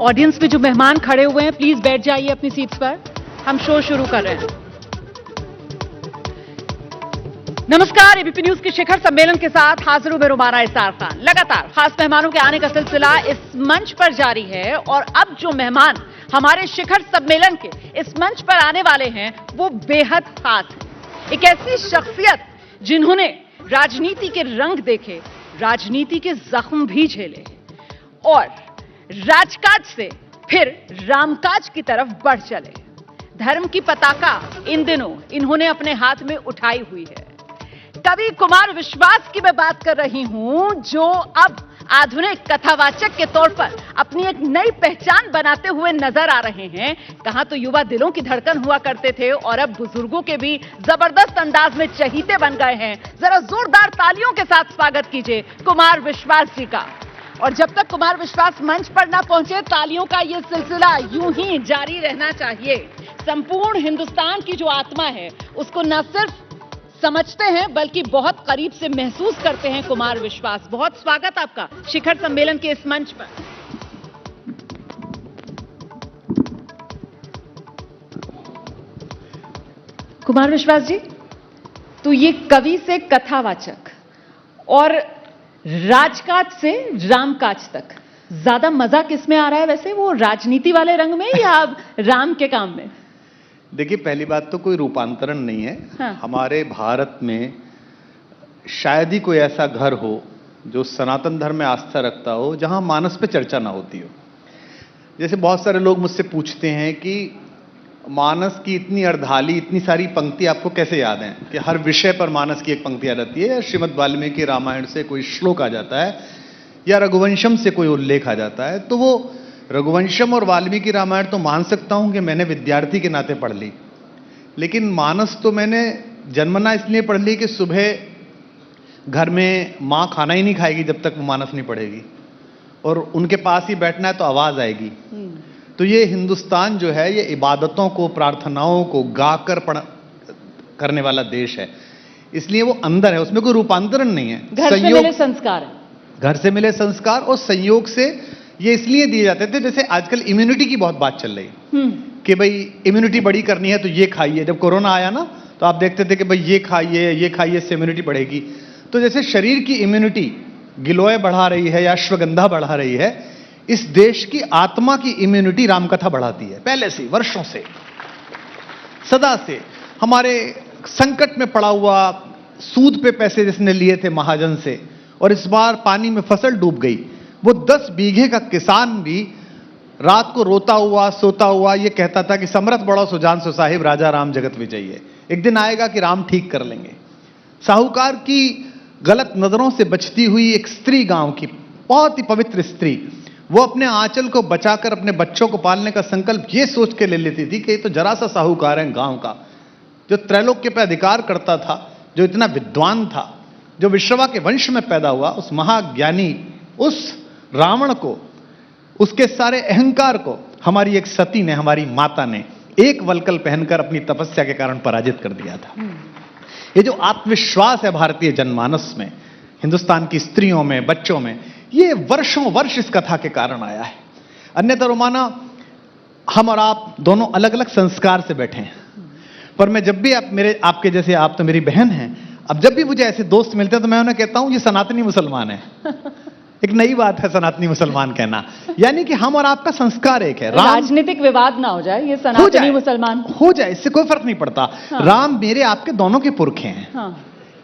Audience में जो मेहमान खड़े हुए हैं प्लीज बैठ जाइए अपनी सीट्स पर। हम शो शुरू कर रहे हैं। नमस्कार, एबीपी न्यूज के शिखर सम्मेलन के साथ हाजिर हूं मैं रुमारा इसार खान। लगातार खास मेहमानों के आने का सिलसिला इस मंच पर जारी है और अब जो मेहमान हमारे शिखर सम्मेलन के इस मंच पर आने वाले हैं वो बेहद खास है। एक ऐसी शख्सियत जिन्होंने राजनीति के रंग देखे, राजनीति के जख्म भी झेले और राजकाज से फिर रामकाज की तरफ बढ़ चले। धर्म की पताका इन दिनों इन्होंने अपने हाथ में उठाई हुई है। कवि कुमार विश्वास की मैं बात कर रही हूं, जो अब आधुनिक कथावाचक के तौर पर अपनी एक नई पहचान बनाते हुए नजर आ रहे हैं। कहां तो युवा दिलों की धड़कन हुआ करते थे और अब बुजुर्गों के भी जबरदस्त अंदाज में चहीते बन गए हैं। जरा जोरदार तालियों के साथ स्वागत कीजिए कुमार विश्वास जी का। और जब तक कुमार विश्वास मंच पर ना पहुंचे, तालियों का यह सिलसिला यूं ही जारी रहना चाहिए। संपूर्ण हिंदुस्तान की जो आत्मा है उसको न सिर्फ समझते हैं बल्कि बहुत करीब से महसूस करते हैं कुमार विश्वास। बहुत स्वागत आपका शिखर सम्मेलन के इस मंच पर। कुमार विश्वास जी, तो ये कवि से कथावाचक और राजकाज से रामकाज तक ज्यादा मजा किसमें आ रहा है वैसे? वो राजनीति वाले रंग में या राम के काम में? देखिए, पहली बात तो कोई रूपांतरण नहीं है। हाँ। हमारे भारत में शायद ही कोई ऐसा घर हो जो सनातन धर्म में आस्था रखता हो जहां मानस पे चर्चा ना होती हो। जैसे बहुत सारे लोग मुझसे पूछते हैं कि मानस की इतनी अर्धाली, इतनी सारी पंक्ति आपको कैसे याद हैं कि हर विषय पर मानस की एक पंक्ति याद आती है। श्रीमद् वाल्मीकि रामायण से कोई श्लोक आ जाता है या रघुवंशम से कोई उल्लेख आ जाता है, तो वो रघुवंशम और वाल्मीकि रामायण तो मान सकता हूं कि मैंने विद्यार्थी के नाते पढ़ ली, लेकिन मानस तो मैंने जन्मना इसलिए पढ़ ली कि सुबह घर में माँ खाना ही नहीं खाएगी जब तक वो मानस नहीं पढ़ेगी, और उनके पास ही बैठना है तो आवाज आएगी। तो ये हिंदुस्तान जो है ये इबादतों को, प्रार्थनाओं को गाकर करने वाला देश है, इसलिए वो अंदर है, उसमें कोई रूपांतरण नहीं है। घर से मिले संस्कार है। घर से मिले संस्कार और संयोग से ये इसलिए दिए जाते थे। जैसे आजकल इम्यूनिटी की बहुत बात चल रही है कि भाई इम्यूनिटी बड़ी करनी है तो ये खाइए। जब कोरोना आया ना तो आप देखते थे कि भाई ये खाइए, ये खाइए, इससे इम्यूनिटी बढ़ेगी। तो जैसे शरीर की इम्यूनिटी गिलोय बढ़ा रही है या अश्वगंधा बढ़ा रही है, इस देश की आत्मा की इम्यूनिटी रामकथा बढ़ाती है। पहले से, वर्षों से, सदा से हमारे संकट में पड़ा हुआ, सूद पे पैसे जिसने लिए थे महाजन से और इस बार पानी में फसल डूब गई, वो 10 बीघे का किसान भी रात को रोता हुआ, सोता हुआ ये कहता था कि समरथ बड़ो सुजान सो साहिब, राजा राम जगत विजयी। एक दिन आएगा कि राम ठीक कर लेंगे। साहूकार की गलत नजरों से बचती हुई एक स्त्री, गांव की बहुत ही पवित्र स्त्री, वो अपने आंचल को बचाकर अपने बच्चों को पालने का संकल्प ये सोच के ले लेती थी कि ये तो जरा सा साहूकार है गांव का, जो त्रैलोक्य पे अधिकार करता था, जो इतना विद्वान था, जो विश्रवा के वंश में पैदा हुआ, उस महाज्ञानी, उस रावण को, उसके सारे अहंकार को हमारी एक सती ने, हमारी माता ने एक वलकल पहनकर अपनी तपस्या के कारण पराजित कर दिया था। ये जो आत्मविश्वास है भारतीय जनमानस में, हिंदुस्तान की स्त्रियों में, बच्चों में, ये वर्षों वर्ष इस कथा के कारण आया है। अन्यथा रोमाना, हम और आप दोनों अलग अलग संस्कार से बैठे हैं, पर मैं जब भी आपके जैसे, आप तो मेरी बहन हैं, अब जब भी मुझे ऐसे दोस्त मिलते हैं तो मैं उन्हें कहता हूं ये सनातनी मुसलमान है। एक नई बात है सनातनी मुसलमान कहना, यानी कि हम और आपका संस्कार एक है। राजनीतिक विवाद ना हो जाए, ये सनातनी मुसलमान हो जाए, इससे कोई फर्क नहीं पड़ता। हाँ। राम मेरे आपके दोनों के पुरख हैं। हाँ।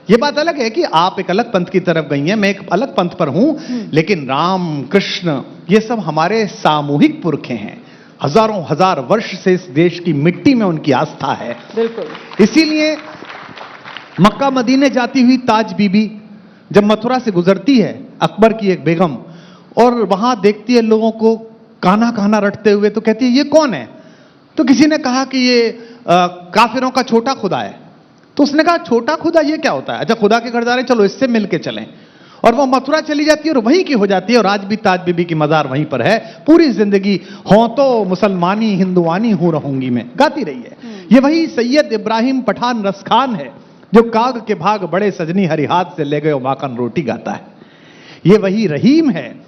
ये बात अलग है कि आप एक अलग पंथ की तरफ गई हैं, मैं एक अलग पंथ पर हूं, लेकिन राम, कृष्ण, ये सब हमारे सामूहिक पुरखे हैं। हजारों हजार वर्ष से इस देश की मिट्टी में उनकी आस्था है। बिल्कुल। इसीलिए मक्का मदीने जाती हुई ताज बीबी जब मथुरा से गुजरती है, अकबर की एक बेगम, और वहां देखती है लोगों को कान्हा कान्हा रटते हुए, तो कहती है ये कौन है? तो किसी ने कहा कि ये काफिरों का छोटा खुदा है। तो उसने कहा छोटा खुदा ये क्या होता है? अच्छा, खुदा के घर जा रहे, चलो इससे मिलके चलें। और वो मथुरा चली जाती है और वहीं की हो जाती है, और आज भी ताज बीबी की मजार वहीं पर है। पूरी जिंदगी हों तो मुसलमानी हिंदुआनी हो रहूंगी मैं गाती रही है। ये वही सैयद इब्राहिम पठान रसखान है जो काग के भाग बड़े सजनी हरी हाथ से ले गए माखन रोटी गाता है। ये वही रहीम है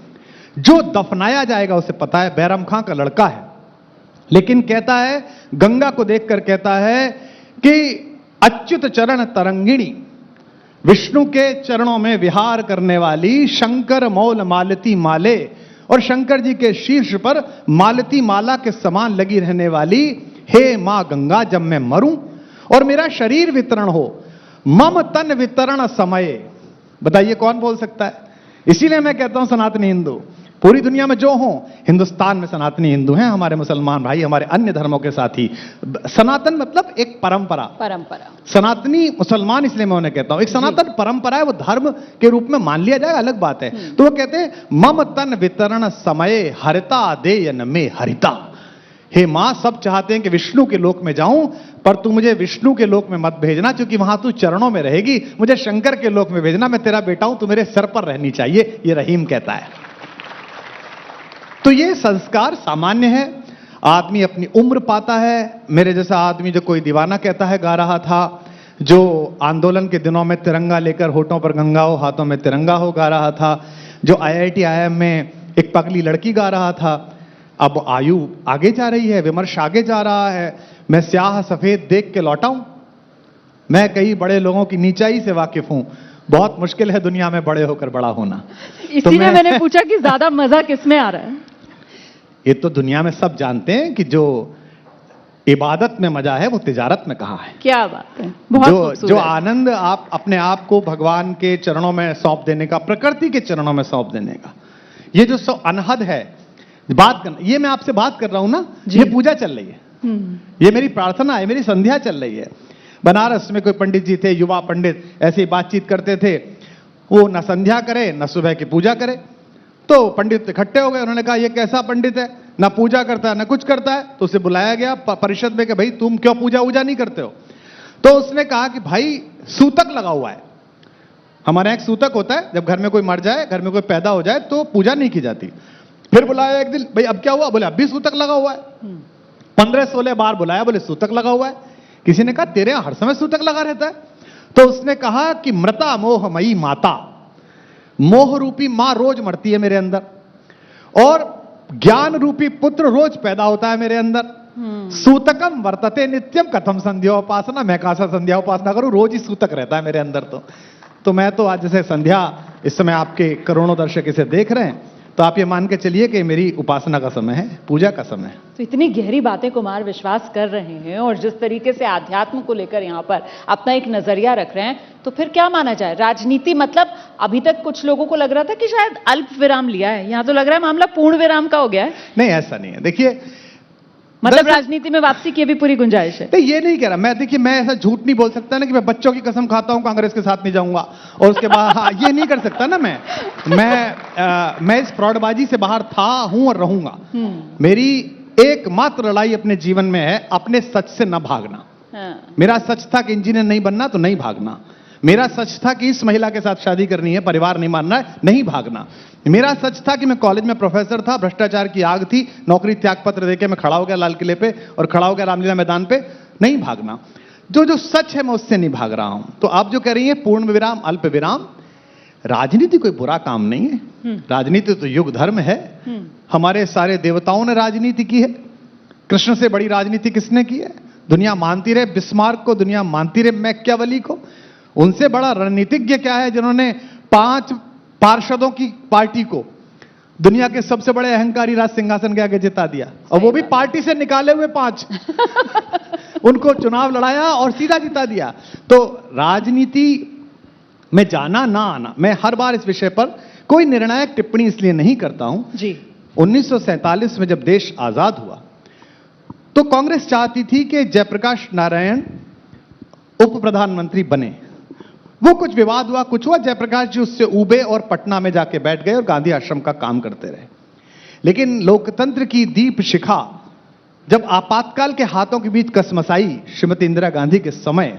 जो दफनाया जाएगा, उसे पता है, बैरम खां का लड़का है, लेकिन कहता है, गंगा को देखकर कहता है कि अच्युत चरण तरंगिणी, विष्णु के चरणों में विहार करने वाली, शंकर मौल मालती माले, और शंकर जी के शीर्ष पर मालती माला के समान लगी रहने वाली, हे मां गंगा, जब मैं मरूं और मेरा शरीर वितरण हो, मम तन वितरण समय। बताइए कौन बोल सकता है? इसीलिए मैं कहता हूं सनातनी हिंदू, पूरी दुनिया में जो हो, हिंदुस्तान में सनातनी हिंदू हैं, हमारे मुसलमान भाई, हमारे अन्य धर्मों के साथी। सनातन मतलब एक परंपरा, सनातनी मुसलमान, इसलिए मैं उन्हें कहता हूं एक सनातन परंपरा है, वो धर्म के रूप में मान लिया जाएगा, अलग बात है। तो वो कहते हैं, मम तन वितरण समय हरिता देयन में हरिता। हे मां, सब चाहते हैं कि विष्णु के लोक में जाऊं, पर तू मुझे विष्णु के लोक में मत भेजना, क्योंकि वहां तू चरणों में रहेगी, मुझे शंकर के लोक में भेजना, मैं तेरा बेटा हूं, तू मेरे सर पर रहनी चाहिए, ये रहीम कहता है। तो ये संस्कार सामान्य है, आदमी अपनी उम्र पाता है। मेरे जैसा आदमी जो कोई दीवाना कहता है गा रहा था, जो आंदोलन के दिनों में तिरंगा लेकर होठों पर गंगा हो हाथों में तिरंगा हो गा रहा था, जो IIT IIM में एक पगली लड़की गा रहा था, अब आयु आगे जा रही है, विमर्श आगे जा रहा है। मैं स्याह सफेद देख के लौटा हूं, मैं कई बड़े लोगों की नीचाई से वाकिफ हूं, बहुत मुश्किल है दुनिया में बड़े होकर बड़ा होना। इसीलिए मैंने पूछा कि ज्यादा मजा किसमें आ रहा है। ये तो दुनिया में सब जानते हैं कि जो इबादत में मजा है वो तिजारत में कहाँ है। क्या बात है, बहुत जो आनंद आप अपने आप को भगवान के चरणों में सौंप देने का, प्रकृति के चरणों में सौंप देने का, ये जो अनहद है बात करना, ये मैं आपसे बात कर रहा हूं ना, ये पूजा चल रही है, ये मेरी प्रार्थना है, मेरी संध्या चल रही है। बनारस में कोई पंडित जी थे, युवा पंडित, ऐसे ही बातचीत करते थे, वो न संध्या करे न सुबह की पूजा करे। तो पंडित इकट्ठे हो गए, उन्होंने कहा ये कैसा पंडित है, ना पूजा करता है ना कुछ करता है। तो उसे बुलाया गया परिषद में कि भाई तुम क्यों पूजा वूजा नहीं करते हो? तो उसने कहा कि भाई सूतक लगा हुआ है, हमारे यहाँ एक सूतक होता है, जब घर में कोई मर जाए, घर में कोई पैदा हो जाए तो पूजा नहीं की जाती। फिर बुलाया एक दिन, भाई अब क्या हुआ? बोले अब भी सूतक लगा हुआ है। 15-16 बार बुलाया, बोले सूतक लगा हुआ है। किसी ने कहा तेरे यहां हर समय सूतक लगा रहता है? तो उसने कहा कि मृता मोहमयी माता, मोह रूपी मां रोज मरती है मेरे अंदर, और ज्ञान रूपी पुत्र रोज पैदा होता है मेरे अंदर। सूतकम वर्तते नित्यम कथम संध्या उपासना, मैं कहां से संध्या उपासना करूं, रोज ही सूतक रहता है मेरे अंदर। तो मैं तो आज जैसे संध्या, इस समय आपके करोड़ों दर्शक इसे देख रहे हैं, तो आप ये मान के चलिए कि मेरी उपासना का समय है, पूजा का समय है। तो इतनी गहरी बातें कुमार विश्वास कर रहे हैं, और जिस तरीके से आध्यात्म को लेकर यहाँ पर अपना एक नजरिया रख रहे हैं, तो फिर क्या माना जाए? राजनीति मतलब अभी तक कुछ लोगों को लग रहा था कि शायद अल्प विराम लिया है, यहाँ तो लग रहा है मामला पूर्ण विराम का हो गया है। नहीं, ऐसा नहीं है। देखिए, मतलब राजनीति में वापसी की भी पूरी गुंजाइश है। ये नहीं कह रहा मैं, देखिए मैं ऐसा झूठ नहीं बोल सकता ना कि मैं बच्चों की कसम खाता हूं कांग्रेस के साथ नहीं जाऊंगा, और उसके बाद हाँ, ये नहीं कर सकता ना मैं इस फ्रॉडबाजी से बाहर था, हूं और रहूंगा। मेरी एकमात्र लड़ाई अपने जीवन में है अपने सच से न भागना। मेरा सच था कि इंजीनियर नहीं बनना, तो नहीं भागना। मेरा सच था कि इस महिला के साथ शादी करनी है, परिवार नहीं मानना है, नहीं भागना। मेरा सच था कि मैं कॉलेज में प्रोफेसर था, भ्रष्टाचार की आग थी, नौकरी त्याग पत्र देके मैं खड़ा हो गया लाल किले पे और खड़ा हो गया रामलीला मैदान पे, नहीं भागना। जो सच है मैं उससे नहीं भाग रहा हूं। तो आप जो कह रही हैं पूर्ण विराम अल्प विराम, राजनीति कोई बुरा काम नहीं है, राजनीति तो युग धर्म है। हमारे सारे देवताओं ने राजनीति की है, कृष्ण से बड़ी राजनीति किसने की है? दुनिया मानती रहे बिस्मार्क को, दुनिया मानती रहे मैकियावेली को, उनसे बड़ा रणनीतिज्ञ क्या है जिन्होंने 5 पार्षदों की पार्टी को दुनिया के सबसे बड़े अहंकारी राज सिंहासन के आगे जिता दिया, और वो भी पार्टी से निकाले हुए 5 उनको चुनाव लड़ाया और सीधा जिता दिया। तो राजनीति में जाना ना आना, मैं हर बार इस विषय पर कोई निर्णायक टिप्पणी इसलिए नहीं करता हूं जी। 1947 में जब देश आजाद हुआ तो कांग्रेस चाहती थी कि जयप्रकाश नारायण उप प्रधानमंत्री बने। वो कुछ विवाद हुआ, कुछ हुआ, जयप्रकाश जी उससे उबे और पटना में जाके बैठ गए और गांधी आश्रम का काम करते रहे। लेकिन लोकतंत्र की दीप शिखा जब आपातकाल के हाथों के बीच कसमसाई श्रीमती इंदिरा गांधी के समय,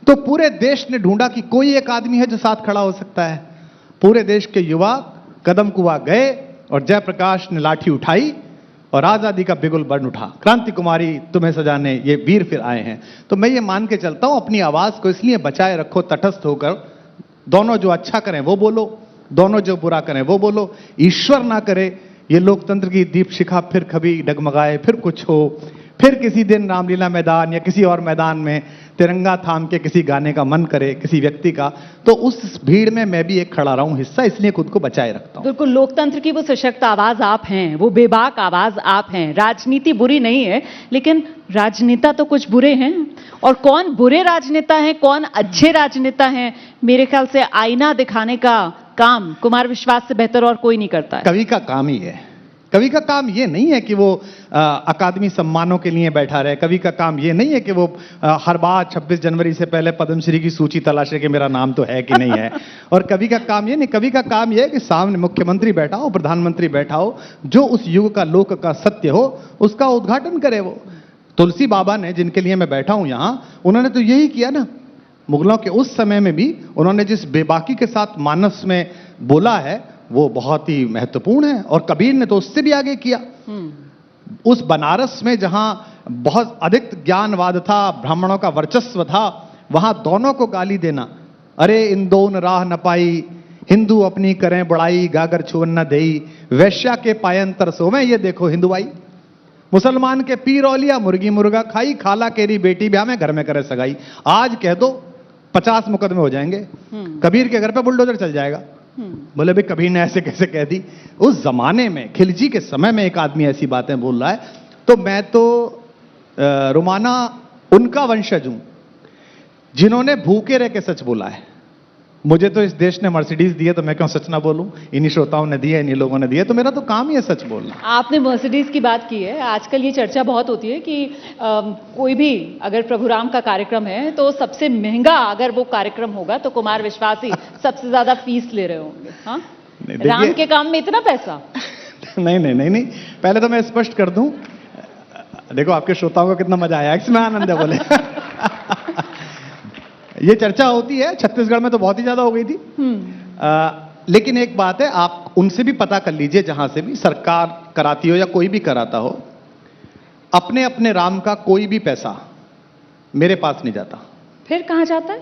तो पूरे देश ने ढूंढा कि कोई एक आदमी है जो साथ खड़ा हो सकता है। पूरे देश के युवा कदम कुआ गए और जयप्रकाश ने लाठी उठाई और आजादी का बिगुल बन उठा। क्रांति कुमारी तुम्हें सजाने ये वीर फिर आए हैं। तो मैं ये मान के चलता हूं अपनी आवाज को इसलिए बचाए रखो तटस्थ होकर, दोनों जो अच्छा करें वो बोलो, दोनों जो बुरा करें वो बोलो, ईश्वर ना करे ये लोकतंत्र की दीप शिखा फिर कभी डगमगाए, फिर कुछ हो, फिर किसी दिन रामलीला मैदान या किसी और मैदान में तिरंगा थाम के किसी गाने का मन करे किसी व्यक्ति का, तो उस भीड़ में मैं भी एक खड़ा रहूं हिस्सा, इसलिए खुद को बचाए रखता हूं। बिल्कुल, लोकतंत्र की वो सशक्त आवाज आप हैं, वो बेबाक आवाज आप हैं। राजनीति बुरी नहीं है, लेकिन राजनेता तो कुछ बुरे हैं। और कौन बुरे राजनेता हैं, कौन अच्छे राजनेता हैं, मेरे ख्याल से आईना दिखाने का काम कुमार विश्वास से बेहतर और कोई नहीं करता है। कवि का काम ही है। कवि का काम ये नहीं है कि वो अकादमी सम्मानों के लिए बैठा रहे। कवि का काम ये नहीं है कि वो हर बार 26 जनवरी से पहले पद्मश्री की सूची तलाशे कि मेरा नाम तो है कि नहीं है। और कवि का काम ये नहीं, कवि का काम ये है कि सामने मुख्यमंत्री बैठा हो, प्रधानमंत्री बैठा हो, जो उस युग का लोक का सत्य हो उसका उद्घाटन करे। वो तुलसी बाबा ने, जिनके लिए मैं बैठा हूं यहां, उन्होंने तो यही किया ना। मुगलों के उस समय में भी उन्होंने जिस बेबाकी के साथ मानस में बोला है वो बहुत ही महत्वपूर्ण है। और कबीर ने तो उससे भी आगे किया। उस बनारस में जहां बहुत अधिक ज्ञानवाद था, ब्राह्मणों का वर्चस्व था, वहां दोनों को गाली देना, अरे इन दोन राह न पाई, हिंदू अपनी करें बड़ाई, गागर छुअन न देई, वैश्या के पायन तरसो में, ये देखो हिंदू आई। मुसलमान के पीर औलिया मुर्गी मुर्गा खाई, खाला केरी बेटी ब्याह में घर में करे सगाई। आज कह दो 50 मुकदमे हो जाएंगे। कबीर के घर पे बुलडोजर चल जाएगा। बोले भाई कबीर ने ऐसे कैसे कह दी। उस जमाने में, खिलजी के समय में एक आदमी ऐसी बातें बोल रहा है, तो मैं तो रुमाना उनका वंशज हूं जिन्होंने भूखे रह के सच बोला है। मुझे तो इस देश ने मर्सिडीज दी है, तो मैं क्यों सच ना बोलूं। इन्हीं श्रोताओं ने दी है, इन्हीं लोगों ने दी है, तो मेरा तो काम ही है सच बोलना। आपने मर्सिडीज की बात की है। आजकल ये चर्चा बहुत होती है कि कोई भी अगर प्रभु राम का कार्यक्रम है तो सबसे महंगा अगर वो कार्यक्रम होगा तो कुमार विश्वास ही सबसे ज्यादा फीस ले रहे होंगे। हाँ, राम के काम में इतना पैसा? नहीं, पहले तो मैं स्पष्ट कर दूं, देखो आपके श्रोताओं को कितना मजा आया, इसमें आनंद है। बोले ये चर्चा होती है, छत्तीसगढ़ में तो बहुत ही ज्यादा हो गई थी। लेकिन एक बात है, आप उनसे भी पता कर लीजिए, जहां से भी सरकार कराती हो या कोई भी कराता हो, अपने अपने राम का कोई भी पैसा मेरे पास नहीं जाता। फिर कहां जाता है?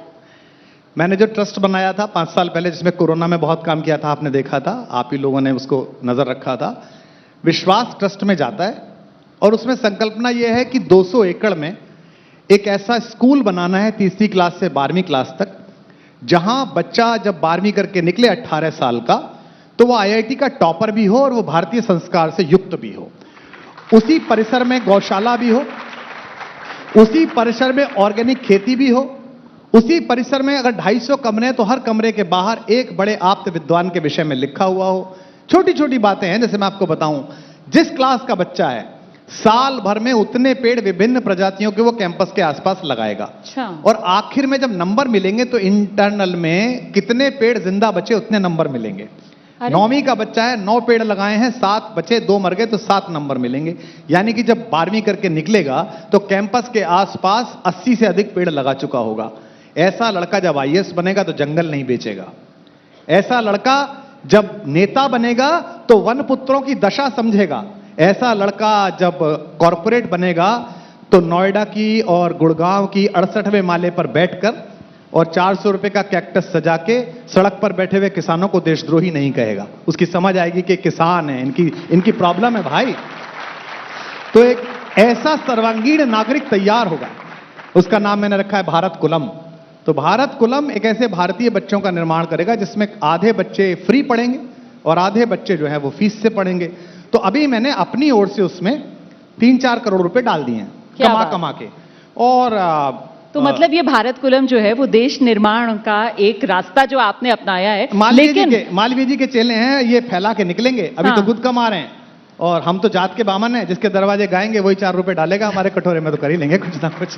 मैंने जो ट्रस्ट बनाया था 5 साल पहले, जिसमें कोरोना में बहुत काम किया था, आपने देखा था, आप ही लोगों ने उसको नजर रखा था, विश्वास ट्रस्ट में जाता है। और उसमें संकल्पना यह है कि 200 एकड़ में एक ऐसा स्कूल बनाना है 3री क्लास से 12वीं क्लास तक, जहां बच्चा जब 12वीं करके निकले 18 साल का, तो वो IIT का टॉपर भी हो और वो भारतीय संस्कार से युक्त भी हो। उसी परिसर में गौशाला भी हो, उसी परिसर में ऑर्गेनिक खेती भी हो, उसी परिसर में अगर 250 कमरे हैं तो हर कमरे के बाहर एक बड़े आप्त विद्वान के विषय में लिखा हुआ हो। छोटी छोटी बातें हैं। जैसे मैं आपको बताऊं, जिस क्लास का बच्चा है साल भर में उतने पेड़ विभिन्न प्रजातियों के वो कैंपस के आसपास लगाएगा। अच्छा। और आखिर में जब नंबर मिलेंगे तो इंटरनल में कितने पेड़ जिंदा बचे उतने नंबर मिलेंगे। 9वीं का बच्चा है, 9 पेड़ लगाए हैं, 7 बचे, 2 मर गए, तो 7 नंबर मिलेंगे। यानी कि जब 12वीं करके निकलेगा तो कैंपस के आसपास 80 से अधिक पेड़ लगा चुका होगा। ऐसा लड़का जब IAS बनेगा तो जंगल नहीं बेचेगा। ऐसा लड़का जब नेता बनेगा तो वन पुत्रों की दशा समझेगा। ऐसा लड़का जब कॉरपोरेट बनेगा तो नोएडा की और गुड़गांव की 68वें माले पर बैठकर और 400 रुपए का कैक्टस सजा के सड़क पर बैठे हुए किसानों को देशद्रोही नहीं कहेगा। उसकी समझ आएगी कि किसान है, इनकी प्रॉब्लम है भाई। तो एक ऐसा सर्वांगीण नागरिक तैयार होगा, उसका नाम मैंने रखा है भारत कुलम। तो भारत कुलम एक ऐसे भारतीय बच्चों का निर्माण करेगा जिसमें आधे बच्चे फ्री पढ़ेंगे और आधे बच्चे जो है वो फीस से पढ़ेंगे। तो अभी मैंने अपनी ओर से उसमें 3-4 करोड़ रुपए डाल दिए हैं कमा के। और तो मतलब ये भारत कुलम जो है वो देश निर्माण का एक रास्ता जो आपने अपनाया है। मालवीय जी के चेले हैं, ये फैला के निकलेंगे। अभी तो खुद कमा रहे हैं और हम तो जात के बामन हैं, जिसके दरवाजे गाएंगे वही 4 रुपए डालेगा, हमारे कटोरे में तो कर ही लेंगे कुछ ना कुछ।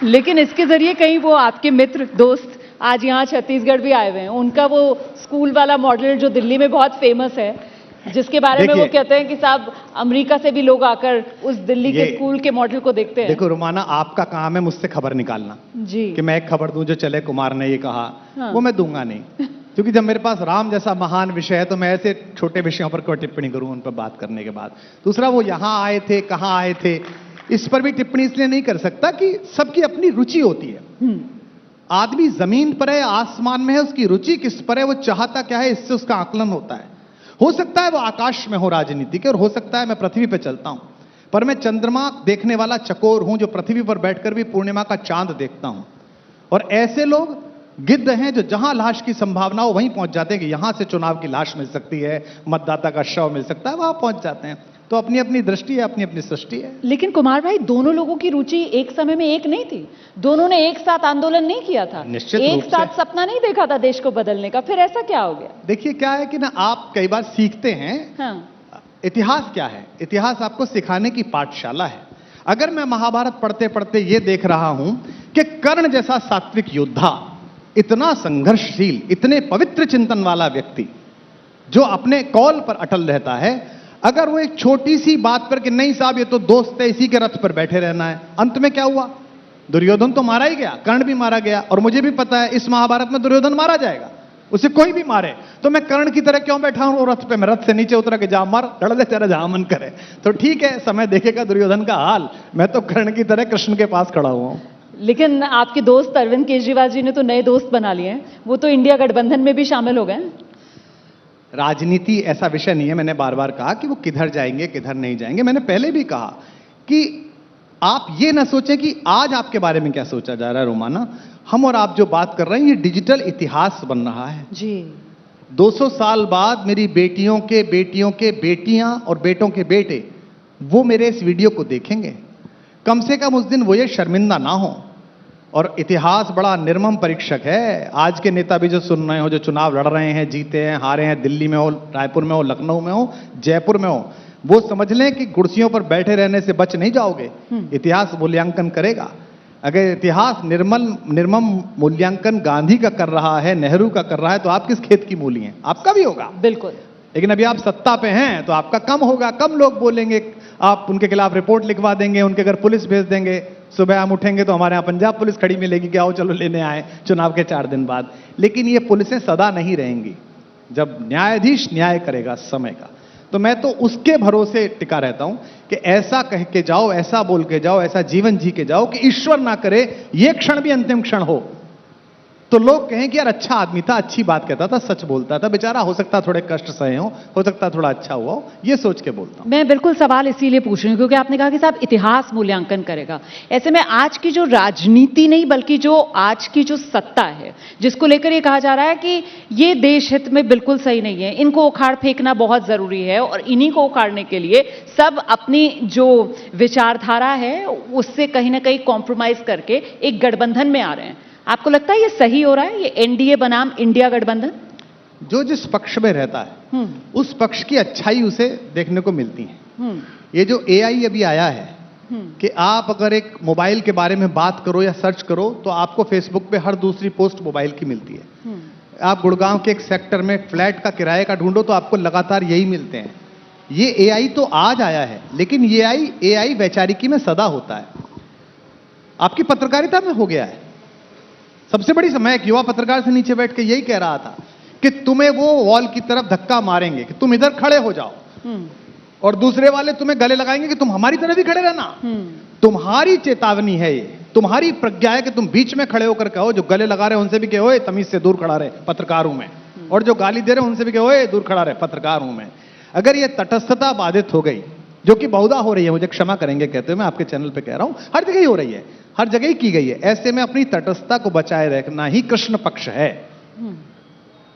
लेकिन इसके जरिए कहीं वो आपके मित्र दोस्त आज यहाँ छत्तीसगढ़ भी आए हुए हैं, उनका वो स्कूल वाला मॉडल जो दिल्ली में बहुत फेमस है, जिसके बारे में वो कहते हैं कि साहब अमेरिका से भी लोग आकर उस दिल्ली के स्कूल के मॉडल को देखते हैं। देखो रुमाना, आपका काम है मुझसे खबर निकालना जी, कि मैं एक खबर दूं जो चले कुमार ने ये कहा। हाँ। वो मैं दूंगा नहीं, क्योंकि जब मेरे पास राम जैसा महान विषय है तो मैं ऐसे छोटे विषयों पर कोई टिप्पणी करूं उन पर बात करने के बाद। दूसरा, वो यहां आए थे, कहां आए थे, इस पर भी टिप्पणी इसलिए नहीं कर सकता कि सबकी अपनी रुचि होती है। आदमी जमीन पर है, आसमान में है, उसकी रुचि किस पर है, वो चाहता क्या है, इससे उसका आकलन होता है। हो सकता है वो आकाश में हो राजनीति के, और हो सकता है मैं पृथ्वी पर चलता हूं, पर मैं चंद्रमा देखने वाला चकोर हूं जो पृथ्वी पर बैठकर भी पूर्णिमा का चांद देखता हूं। और ऐसे लोग गिद्ध हैं जो जहां लाश की संभावना हो वहीं पहुंच जाते हैं कि यहां से चुनाव की लाश मिल सकती है, मतदाता का शव मिल सकता है, वहां पहुंच जाते हैं। तो अपनी अपनी दृष्टि है, अपनी अपनी सृष्टि है। लेकिन कुमार भाई, दोनों लोगों की रुचि एक समय में एक नहीं थी। दोनों ने एक साथ आंदोलन नहीं किया था, निश्चित रूप एक साथ सपना नहीं देखा था देश को बदलने का। फिर ऐसा क्या हो गया? देखिए क्या है कि ना, आप कई बार सीखते हैं। हाँ। इतिहास क्या है? इतिहास आपको सिखाने की पाठशाला है। अगर मैं महाभारत पढ़ते पढ़ते ये देख रहा हूं कि कर्ण जैसा सात्विक योद्धा, इतना संघर्षशील, इतने पवित्र चिंतन वाला व्यक्ति जो अपने कौल पर अटल रहता है, अगर वो एक छोटी सी बात पर कि नहीं साहब ये तो दोस्त है, इसी के रथ पर बैठे रहना है, अंत में क्या हुआ? दुर्योधन तो मारा ही गया, कर्ण भी मारा गया। और मुझे भी पता है इस महाभारत में दुर्योधन मारा जाएगा, उसे कोई भी मारे, तो मैं कर्ण की तरह क्यों बैठा हूं रथ पे? मैं रथ से नीचे उतरा के जा मार, लड़ ले तेरा जहां मन करे। तो ठीक है, समय देखेगा दुर्योधन का हाल, मैं तो कर्ण की तरह कृष्ण के पास खड़ा हुआ हूं। लेकिन आपके दोस्त अरविंद केजरीवाल जी ने तो नए दोस्त बना लिए हैं, वो तो इंडिया गठबंधन में भी शामिल हो गए। राजनीति ऐसा विषय नहीं है, मैंने बार बार कहा कि वो किधर जाएंगे किधर नहीं जाएंगे। मैंने पहले भी कहा कि आप ये ना सोचें कि आज आपके बारे में क्या सोचा जा रहा है रोमाना। हम और आप जो बात कर रहे हैं, ये डिजिटल इतिहास बन रहा है जी। 200 साल बाद मेरी बेटियों के बेटियां और बेटों के बेटे वो मेरे इस वीडियो को देखेंगे। कम से कम उस दिन वो ये शर्मिंदा ना हो। और इतिहास बड़ा निर्मम परीक्षक है। आज के नेता भी जो सुन रहे हो, जो चुनाव लड़ रहे हैं, जीते हैं, हारे हैं, दिल्ली में हो, रायपुर में हो, लखनऊ में हो, जयपुर में हो, वो समझ लें कि कुर्सियों पर बैठे रहने से बच नहीं जाओगे। इतिहास मूल्यांकन करेगा। अगर इतिहास निर्मम मूल्यांकन गांधी का कर रहा है, नेहरू का कर रहा है, तो आप किस खेत की मूली हैं? आपका भी होगा बिल्कुल। लेकिन अभी आप सत्ता पे हैं तो आपका कम होगा, कम लोग बोलेंगे, आप उनके खिलाफ रिपोर्ट लिखवा देंगे, उनके घर पुलिस भेज देंगे। सुबह हम उठेंगे तो हमारे यहाँ पंजाब पुलिस खड़ी मिलेगी कि आओ चलो लेने आए चुनाव के 4 दिन बाद। लेकिन ये पुलिसें सदा नहीं रहेंगी, जब न्यायाधीश न्याय करेगा समय का। तो मैं तो उसके भरोसे टिका रहता हूं कि ऐसा कह के जाओ, ऐसा बोल के जाओ, ऐसा जीवन जी के जाओ कि ईश्वर ना करे ये क्षण भी अंतिम क्षण हो, तो लोग कहें कि यार अच्छा आदमी था, अच्छी बात कहता था, सच बोलता था, बेचारा हो सकता थोड़े कष्ट सहे हो सकता थोड़ा अच्छा हुआ हो, ये सोच के बोलता हूं। मैं बिल्कुल सवाल इसीलिए पूछ रही हूं क्योंकि आपने कहा कि साहब इतिहास मूल्यांकन करेगा। ऐसे में आज की जो राजनीति नहीं बल्कि जो आज की जो सत्ता है, जिसको लेकर ये कहा जा रहा है कि ये देश हित में बिल्कुल सही नहीं है, इनको उखाड़ फेंकना बहुत जरूरी है, और इन्हीं को उखाड़ने के लिए सब अपनी जो विचारधारा है उससे कहीं ना कहीं कॉम्प्रोमाइज करके एक गठबंधन में आ रहे हैं। आपको लगता है ये सही हो रहा है, ये एनडीए बनाम इंडिया गठबंधन? जो जिस पक्ष में रहता है उस पक्ष की अच्छाई उसे देखने को मिलती है। ये जो एआई अभी आया है कि आप अगर एक मोबाइल के बारे में बात करो या सर्च करो तो आपको फेसबुक पे हर दूसरी पोस्ट मोबाइल की मिलती है। आप गुड़गांव के एक सेक्टर में फ्लैट का किराए का ढूंढो तो आपको लगातार यही मिलते हैं। ये एआई तो आज आया है, लेकिन ये एआई वैचारिकी में सदा होता है, आपकी पत्रकारिता में हो गया है। सबसे बड़ी समय एक युवा पत्रकार से नीचे बैठ के यही कह रहा था कि तुम्हें वो वॉल की तरफ धक्का मारेंगे कि तुम इधर खड़े हो जाओ, और दूसरे वाले तुम्हें गले लगाएंगे कि तुम हमारी तरफ ही खड़े रहना। तुम्हारी चेतावनी है, ये तुम्हारी प्रज्ञा है कि तुम बीच में खड़े होकर कहो, जो गले लगा रहे उनसे भी कहो ओए तमीज से दूर खड़ा रहे, पत्रकार हूं मैं, और जो गाली दे रहे उनसे भी कहो ओए दूर खड़ा रहे, पत्रकार हूं मैं। अगर ये तटस्थता बाधित हो गई, जो कि बहुधा हो रही है, मुझे क्षमा करेंगे कहते हुए मैं आपके चैनल पे कह रहा हूं, हर जगह ही हो रही है, हर जगह ही की गई है, ऐसे में अपनी तटस्थता को बचाए रखना ही कृष्ण पक्ष है।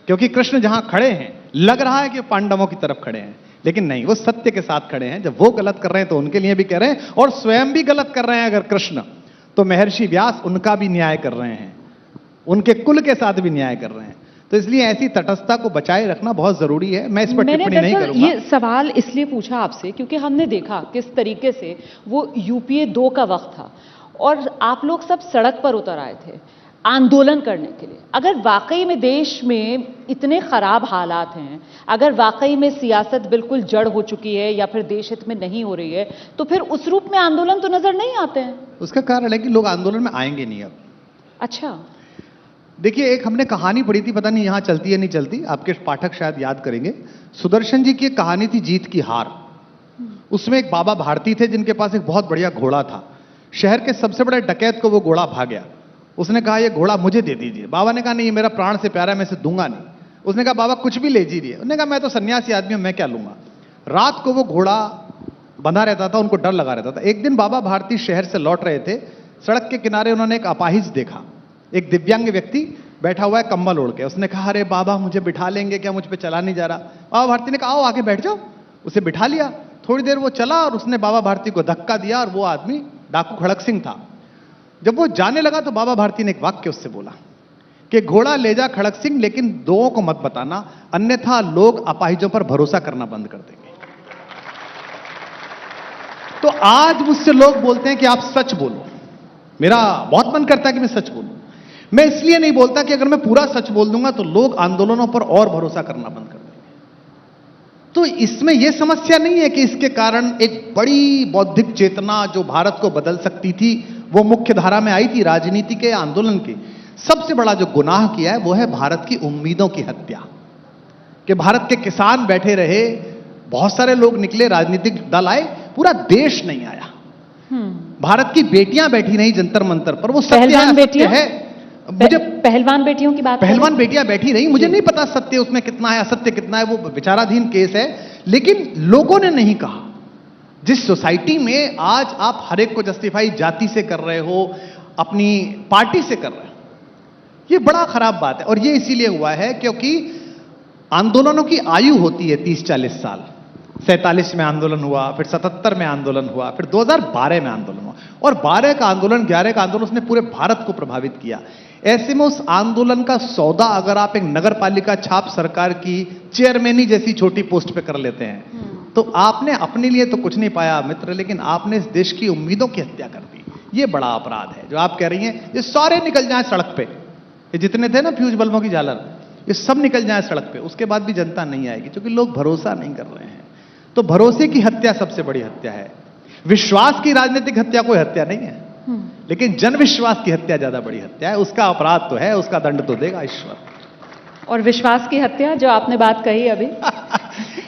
क्योंकि कृष्ण जहां खड़े हैं लग रहा है कि पांडवों की तरफ खड़े हैं, लेकिन नहीं, वो सत्य के साथ खड़े हैं। जब वो गलत कर रहे हैं तो उनके लिए भी कह रहे हैं, और स्वयं भी गलत कर रहे हैं अगर कृष्ण, तो महर्षि व्यास उनका भी न्याय कर रहे हैं, उनके कुल के साथ भी न्याय कर रहे हैं। तो इसलिए ऐसी तटस्थता को बचाए रखना बहुत जरूरी है। मैं इस पर टिप्पणी नहीं करूंगा। ये सवाल इसलिए पूछा आपसे क्योंकि हमने देखा किस तरीके से वो यूपीए 2 का वक्त था और आप लोग सब सड़क पर उतर आए थे आंदोलन करने के लिए। अगर वाकई में देश में इतने खराब हालात हैं, अगर वाकई में सियासत बिल्कुल जड़ हो चुकी है या फिर देश हित में नहीं हो रही है, तो फिर उस रूप में आंदोलन तो नजर नहीं आते हैं। उसका कारण है कि लोग आंदोलन में आएंगे नहीं अब। अच्छा, देखिए, एक हमने कहानी पढ़ी थी, पता नहीं यहां चलती है नहीं चलती, आपके पाठक शायद याद करेंगे। सुदर्शन जी की एक कहानी थी, जीत की हार। उसमें एक बाबा भारती थे जिनके पास एक बहुत बढ़िया घोड़ा था। शहर के सबसे बड़े डकैत को वो घोड़ा भा गया, उसने कहा ये घोड़ा मुझे दे दीजिए। बाबा ने कहा नहीं, ये मेरा प्राण से प्यारा है, मैं इसे दूंगा नहीं। उसने कहा बाबा कुछ भी ले लीजिए। उसने कहा मैं तो सन्यासी आदमी हूं, मैं क्या लूंगा। रात को वो घोड़ा बंधा रहता था, उनको डर लगा रहता था। एक दिन बाबा भारती शहर से लौट रहे थे, सड़क के किनारे उन्होंने एक अपाहिज देखा, एक दिव्यांग व्यक्ति बैठा हुआ है कंबल ओढ़ के। उसने कहा अरे बाबा मुझे बिठा लेंगे क्या, मुझ पे चला नहीं जा रहा। बाबा भारती ने कहा आओ आगे बैठ जाओ। उसे बिठा लिया। थोड़ी देर वो चला और उसने बाबा भारती को धक्का दिया और वो आदमी डाकू खड़क सिंह था। जब वो जाने लगा तो बाबा भारती ने एक वाक्य उससे बोला कि घोड़ा ले जा खड़क सिंह, लेकिन दो को मत बताना, अन्यथा लोग अपाहिजों पर भरोसा करना बंद कर देंगे। तो आज मुझसे लोग बोलते हैं कि आप सच बोलो। मेरा बहुत मन करता है कि मैं सच बोलूं। मैं इसलिए नहीं बोलता कि अगर मैं पूरा सच बोल दूंगा तो लोग आंदोलनों पर और भरोसा करना बंद कर देंगे। तो इसमें यह समस्या नहीं है कि इसके कारण एक बड़ी बौद्धिक चेतना जो भारत को बदल सकती थी वो मुख्य धारा में आई थी राजनीति के आंदोलन की। सबसे बड़ा जो गुनाह किया है वो है भारत की उम्मीदों की हत्या। कि भारत के किसान बैठे रहे, बहुत सारे लोग निकले, राजनीतिक दल आए, पूरा देश नहीं आया। भारत की बेटियां बैठी नहीं जंतर मंतर पर, वो सत्य है। मुझे पहलवान बेटियों की बात, पहलवान बेटियां बैठी नहीं, मुझे नहीं पता सत्य उसमें कितना है, असत्य कितना है, वो विचाराधीन केस है। लेकिन लोगों ने नहीं कहा। जिस सोसाइटी में आज आप हर एक को जस्टिफाई जाति से कर रहे हो, अपनी पार्टी से कर रहे हो, ये बड़ा खराब बात है। और ये इसीलिए हुआ है क्योंकि आंदोलनों की आयु होती है 30-40 साल। 47 में आंदोलन हुआ, फिर 77 में आंदोलन हुआ, फिर 2012 में आंदोलन हुआ, और 12 का आंदोलन, 11 का आंदोलन, उसने पूरे भारत को प्रभावित किया। ऐसे में उस आंदोलन का सौदा अगर आप एक नगर पालिका छाप सरकार की चेयरमैनी जैसी छोटी पोस्ट पे कर लेते हैं तो आपने अपने लिए तो कुछ नहीं पाया मित्र, लेकिन आपने इस देश की उम्मीदों की हत्या कर दी। ये बड़ा अपराध है जो आप कह रही हैं। ये सारे निकल जाएं सड़क पे, ये जितने थे ना फ्यूज बल्बों की झालर, ये सब निकल जाएं सड़क पे, उसके बाद भी जनता नहीं आएगी क्योंकि लोग भरोसा नहीं कर रहे हैं। तो भरोसे की हत्या सबसे बड़ी हत्या है। विश्वास की राजनीतिक हत्या कोई हत्या नहीं है, लेकिन जन विश्वास की हत्या ज्यादा बड़ी हत्या है। उसका अपराध तो है, उसका दंड तो देगा ईश्वर। और विश्वास की हत्या जो आपने बात कही अभी,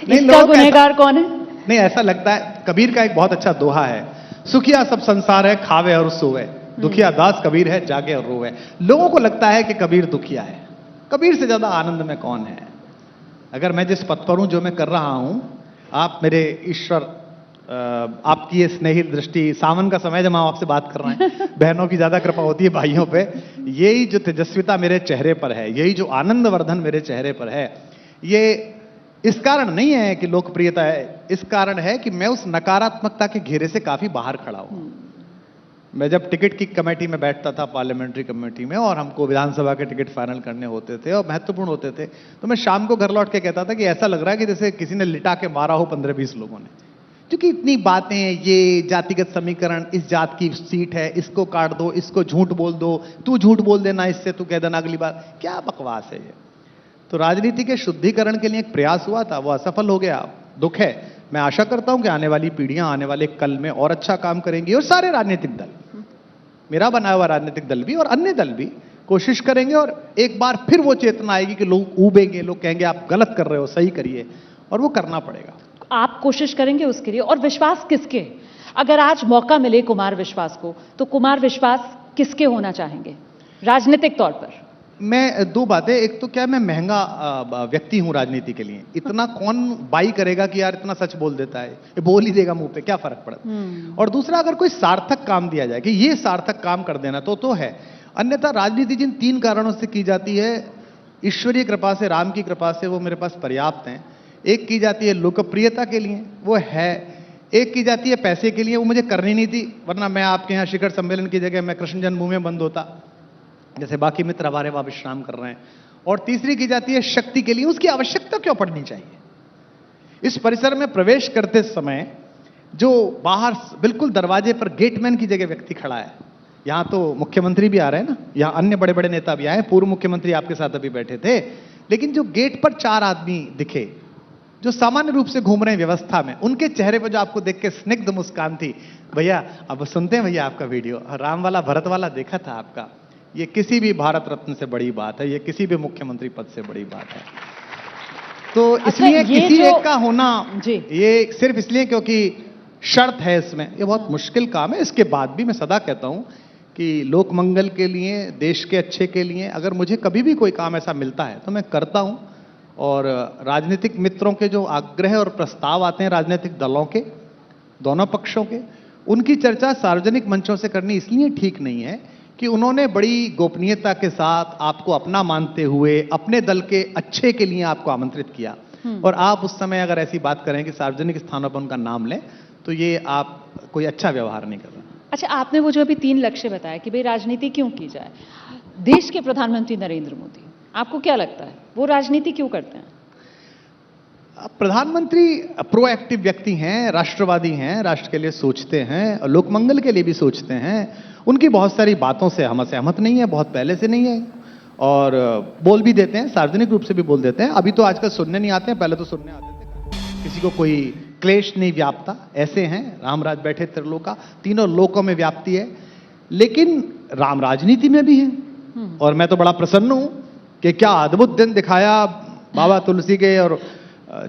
इसका गुनहगार कौन है? नहीं, ऐसा लगता है, कबीर का एक बहुत अच्छा दोहा है, सुखिया सब संसार है, खावे और सोवे, दुखिया दास कबीर है, जागे और रोवे। लोगों को लगता है कि कबीर दुखिया है। कबीर से ज्यादा आनंद में कौन है? अगर मैं जिस पथ पर हूं, जो मैं कर रहा हूं, आप मेरे ईश्वर, आपकी ये स्नेही दृष्टि, सावन का समय जब हम आपसे बात कर रहे हैं, बहनों की ज्यादा कृपा होती है भाइयों पे, यही जो तेजस्विता मेरे चेहरे पर है, यही जो आनंद वर्धन मेरे चेहरे पर है, ये इस कारण नहीं है कि लोकप्रियता है, इस कारण है कि मैं उस नकारात्मकता के घेरे से काफी बाहर खड़ा हूं। मैं जब टिकट की कमेटी में बैठता था, पार्लियामेंट्री कमेटी में, और हमको विधानसभा के टिकट फाइनल करने होते थे और महत्वपूर्ण होते थे, तो मैं शाम को घर लौट के कहता था कि ऐसा लग रहा है कि जैसे किसी ने लिटा के मारा हो 15-20 लोगों ने, क्योंकि इतनी बातें, ये जातिगत समीकरण, इस जात की सीट है, इसको काट दो, इसको झूठ बोल दो, तू झूठ बोल देना, इससे तू कह देना अगली बार, क्या बकवास है ये। तो राजनीति के शुद्धिकरण के लिए एक प्रयास हुआ था, वो असफल हो गया, दुख है। मैं आशा करता हूं कि आने वाली पीढ़ियां आने वाले कल में और अच्छा काम करेंगी, और सारे राजनीतिक दल, मेरा बनाया हुआ राजनीतिक दल भी और अन्य दल भी कोशिश करेंगे, और एक बार फिर वो चेतना आएगी कि लोग उबेंगे, लोग कहेंगे आप गलत कर रहे हो, सही करिए, और वो करना पड़ेगा। आप कोशिश करेंगे उसके लिए, और विश्वास किसके? अगर आज मौका मिले कुमार विश्वास को, तो कुमार विश्वास किसके होना चाहेंगे राजनीतिक तौर पर? मैं दो बातें, एक तो क्या मैं महंगा व्यक्ति हूं राजनीति के लिए, इतना कौन बाई करेगा कि यार इतना सच बोल देता है, ये बोल ही देगा मुंह पे, क्या फर्क पड़ता। और दूसरा, अगर कोई सार्थक काम दिया जाए कि ये सार्थक काम कर देना तो है। अन्यथा राजनीति जिन 3 कारणों से की जाती है, ईश्वरीय कृपा से, राम की कृपा से, वो मेरे पास पर्याप्त हैं। एक की जाती है लोकप्रियता के लिए, वो है। एक की जाती है पैसे के लिए, वो मुझे करनी नहीं थी, वरना मैं आपके यहाँ शिखर सम्मेलन की जगह मैं कृष्ण जन्मभूमि में बंद होता, जैसे बाकी मित्र हमारे वहां विश्राम कर रहे हैं। और तीसरी की जाती है शक्ति के लिए, उसकी आवश्यकता क्यों पड़नी चाहिए? इस परिसर में प्रवेश करते समय जो बाहर बिल्कुल दरवाजे पर गेटमैन की जगह व्यक्ति खड़ा है, यहां तो मुख्यमंत्री भी आ रहे हैं ना, यहां अन्य बड़े बड़े नेता भी आए, पूर्व मुख्यमंत्री आपके साथ अभी बैठे थे, लेकिन जो गेट पर 4 आदमी दिखे जो सामान्य रूप से घूम रहे हैं व्यवस्था में, उनके चेहरे पर जो आपको देख के स्निग्ध मुस्कान थी, भैया अब सुनते हैं भैया आपका वीडियो, राम वाला भरत वाला देखा था आपका, ये किसी भी भारत रत्न से बड़ी बात है, ये किसी भी मुख्यमंत्री पद से बड़ी बात है। तो इसलिए किसी एक का होना, ये सिर्फ इसलिए क्योंकि शर्त है इसमें, ये बहुत मुश्किल काम है। इसके बाद भी मैं सदा कहता हूं कि लोक मंगल के लिए, देश के अच्छे के लिए अगर मुझे कभी भी कोई काम ऐसा मिलता है तो मैं करता हूं। और राजनीतिक मित्रों के जो आग्रह और प्रस्ताव आते हैं राजनीतिक दलों के, दोनों पक्षों के, उनकी चर्चा सार्वजनिक मंचों से करनी इसलिए ठीक नहीं है कि उन्होंने बड़ी गोपनीयता के साथ आपको अपना मानते हुए अपने दल के अच्छे के लिए आपको आमंत्रित किया, और आप उस समय अगर ऐसी बात करें कि सार्वजनिक स्थानों पर उनका नाम लें, तो ये आप कोई अच्छा व्यवहार नहीं कर रहे। अच्छा, आपने वो जो अभी 3 लक्ष्य बताया कि भाई राजनीति क्यों की जाए, देश के प्रधानमंत्री नरेंद्र मोदी, आपको क्या लगता है वो राजनीति क्यों करते हैं? प्रधानमंत्री प्रोएक्टिव व्यक्ति हैं, राष्ट्रवादी हैं, राष्ट्र के लिए सोचते हैं, लोकमंगल के लिए भी सोचते हैं। उनकी बहुत सारी बातों से हम सहमत नहीं है, बहुत पहले से नहीं है, और बोल भी देते हैं, सार्वजनिक रूप से भी बोल देते हैं। अभी तो आजकल सुनने नहीं आते हैं, पहले तो सुनने आते थे। किसी को कोई क्लेश नहीं व्यापता, ऐसे हैं। रामराज बैठे त्रिलोका, तीनों लोकों में व्याप्ति है, लेकिन राम राजनीति में भी है। और मैं तो बड़ा प्रसन्न हूं कि क्या अद्भुत दिन दिखाया बाबा तुलसी के और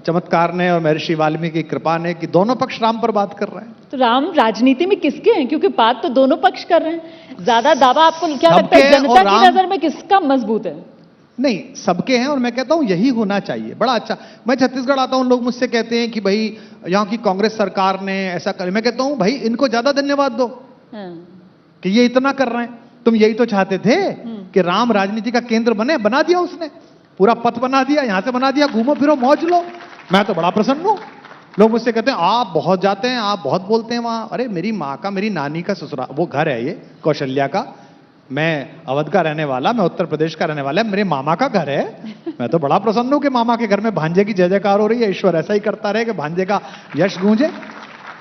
चमत्कार ने और महर्षि वाल्मीकि की कृपा ने कि दोनों पक्ष राम पर बात कर रहे हैं। तो राम राजनीति में किसके हैं? क्योंकि बात तो दोनों पक्ष कर रहे हैं। ज्यादा दावा आपको क्या लगता है जनता की नजर में किसका मजबूत है? नहीं, सबके हैं, और मैं कहता हूं यही होना चाहिए। बड़ा अच्छा, मैं छत्तीसगढ़ आता हूं, लोग मुझसे कहते हैं कि भाई यहां की कांग्रेस सरकार ने ऐसा कर, मैं कहता हूं भाई इनको ज्यादा धन्यवाद दो कि ये इतना कर रहे हैं। तुम यही तो चाहते थे कि राम राजनीति का केंद्र बने, बना दिया उसने, पूरा पथ बना दिया, यहां से बना दिया, घूमो फिरो मौज लो। मैं तो बड़ा प्रसन्न हूं। लोग मुझसे कहते हैं आप बहुत जाते हैं, आप बहुत बोलते हैं वहां। अरे मेरी माँ का, मेरी नानी का ससुराल, वो घर है ये कौशल्या का, मैं अवध का रहने वाला, मैं उत्तर प्रदेश का रहने वाला, मेरे मामा का घर है। मैं तो बड़ा प्रसन्न हूं कि मामा के घर में भांजे की जय जयकार हो रही है। ईश्वर ऐसा ही करता रहे कि भांजे का यश गूंजे,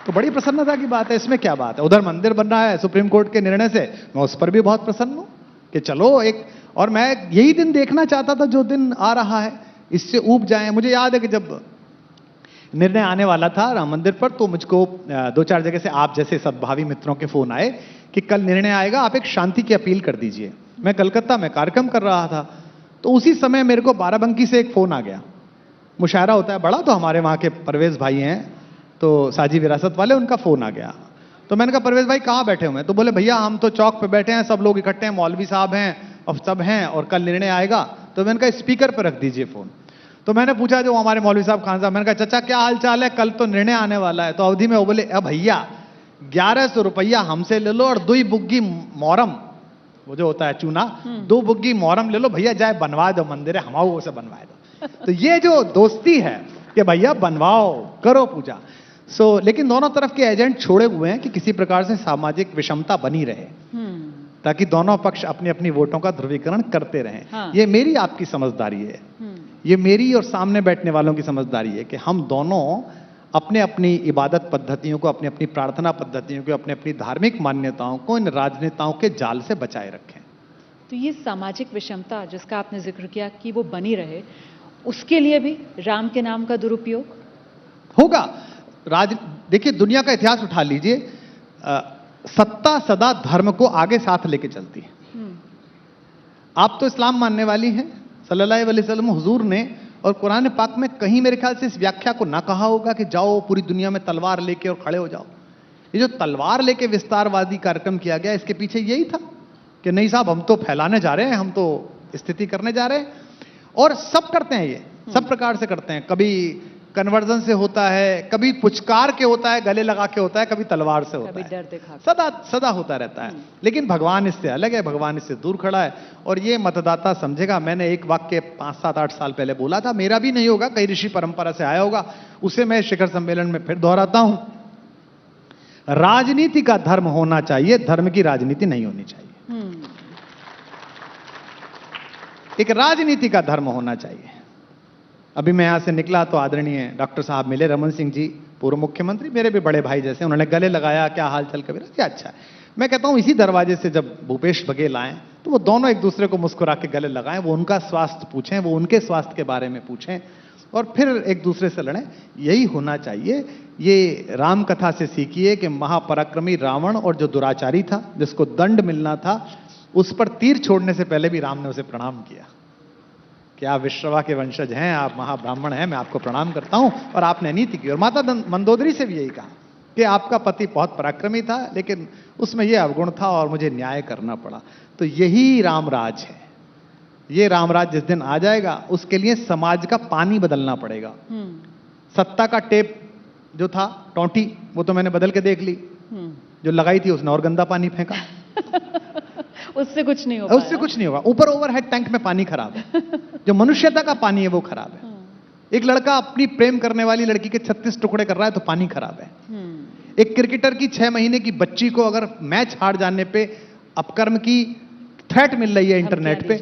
तो बड़ी प्रसन्नता की बात है। इसमें क्या बात है? उधर मंदिर बन रहा है सुप्रीम कोर्ट के निर्णय से, मैं उस पर भी बहुत प्रसन्न हूं कि चलो एक, और मैं यही दिन देखना चाहता था जो दिन आ रहा है, इससे ऊब जाए। मुझे याद है कि जब निर्णय आने वाला था राम मंदिर पर, तो मुझको 2-4 जगह से आप जैसे सद्भावी मित्रों के फोन आए कि कल निर्णय आएगा, आप एक शांति की अपील कर दीजिए। मैं कलकत्ता में कार्यक्रम कर रहा था, तो उसी समय मेरे को बाराबंकी से एक फोन आ गया। मुशायरा होता है बड़ा, तो हमारे वहां के परवेज भाई हैं, तो साझी विरासत वाले, उनका फोन आ गया। तो मैंने कहा परवेज भाई कहाँ बैठे हुए हैं? तो बोले भैया हम तो चौक पे बैठे हैं, सब लोग इकट्ठे हैं, मौलवी साहब हैं और सब हैं, और कल निर्णय आएगा। तो मैंने कहा स्पीकर पर रख दीजिए फोन। तो मैंने पूछा जो हमारे मौलवी साहब खान साहब, मैंने कहा चाचा क्या हाल चाल है, कल तो निर्णय आने वाला है। तो अवधि में वो बोले अब भैया 1100 रुपया हमसे ले लो और 2 बुग्गी मोरम, वो जो होता है चूना, 2 बुग्गी मोरम ले लो भैया, जाए बनवा दो मंदिर है, हमाओ से बनवा दो। तो ये जो दोस्ती है कि भैया बनवाओ, करो पूजा। लेकिन दोनों तरफ के एजेंट छोड़े हुए हैं कि किसी प्रकार से सामाजिक विषमता बनी रहे, ताकि दोनों पक्ष अपनी अपनी वोटों का ध्रुवीकरण करते रहें। हाँ। ये मेरी आपकी समझदारी है, ये मेरी और सामने बैठने वालों की समझदारी है कि हम दोनों अपने अपनी इबादत पद्धतियों को, अपनी अपनी प्रार्थना पद्धतियों को, अपनी अपनी धार्मिक मान्यताओं को इन राजनेताओं के जाल से बचाए रखें। तो ये सामाजिक विषमता जिसका आपने जिक्र किया कि वो बनी रहे, उसके लिए भी राम के नाम का दुरुपयोग होगा। देखिए दुनिया का इतिहास उठा लीजिए, सत्ता सदा धर्म को आगे साथ लेके चलती है। आप तो इस्लाम मानने वाली हैं, सल्लल्लाहु अलैहि वसल्लम हुजूर ने और कुरान पाक में कहीं मेरे ख्याल से इस व्याख्या को ना कहा होगा कि जाओ पूरी दुनिया में तलवार लेके और खड़े हो जाओ। ये जो तलवार लेके विस्तारवादी कार्यक्रम किया गया, इसके पीछे यही था कि नहीं साहब हम तो फैलाने जा रहे हैं, हम तो स्थिति करने जा रहे हैं। और सब करते हैं, ये सब प्रकार से करते हैं। कभी कन्वर्जन से होता है, कभी पुचकार के होता है, गले लगा के होता है, कभी तलवार से होता है, डर दिखा, सदा सदा होता रहता है। लेकिन भगवान इससे अलग है, भगवान इससे दूर खड़ा है, और ये मतदाता समझेगा। मैंने एक वाक्य 5-7-8 साल पहले बोला था, मेरा भी नहीं होगा, कई ऋषि परंपरा से आया होगा, उसे मैं शिखर सम्मेलन में फिर दोहराता हूं। राजनीति का धर्म होना चाहिए, धर्म की राजनीति नहीं होनी चाहिए। एक राजनीति का धर्म होना चाहिए। अभी मैं यहां से निकला तो आदरणीय डॉक्टर साहब मिले, रमन सिंह जी, पूर्व मुख्यमंत्री, मेरे भी बड़े भाई जैसे, उन्होंने गले लगाया, क्या हाल चाल कबीरा जी, अच्छा है। मैं कहता हूं इसी दरवाजे से जब भूपेश बघेल आए तो वो दोनों एक दूसरे को मुस्कुरा के गले लगाएं, वो उनका स्वास्थ्य पूछें, वो उनके स्वास्थ्य के बारे में पूछें, और फिर एक दूसरे से लड़ें। यही होना चाहिए। ये राम कथा से सीखिए कि महापराक्रमी रावण और जो दुराचारी था, जिसको दंड मिलना था, उस पर तीर छोड़ने से पहले भी राम ने उसे प्रणाम किया कि आप विश्रवा के वंशज हैं, आप महाब्राह्मण हैं, मैं आपको प्रणाम करता हूं, और आपने नीति की। और माता मंदोदरी से भी यही कहा कि आपका पति बहुत पराक्रमी था, लेकिन उसमें यह अवगुण था और मुझे न्याय करना पड़ा। तो यही रामराज है। ये रामराज जिस दिन आ जाएगा, उसके लिए समाज का पानी बदलना पड़ेगा। सत्ता का टेप जो था, टोंटी, वो तो मैंने बदल के देख ली। जो लगाई थी उसने और गंदा पानी फेंका। उससे कुछ नहीं होगा, उससे कुछ नहीं होगा। ऊपर ओवरहेड टैंक में पानी खराब है। जो मनुष्यता का पानी है वो खराब है। एक लड़का अपनी प्रेम करने वाली लड़की के 36 टुकड़े कर रहा है तो पानी खराब है। एक क्रिकेटर की 6 महीने की बच्ची को अगर मैच हार जाने पे अपकर्म की थ्रेट मिल रही है इंटरनेट पे,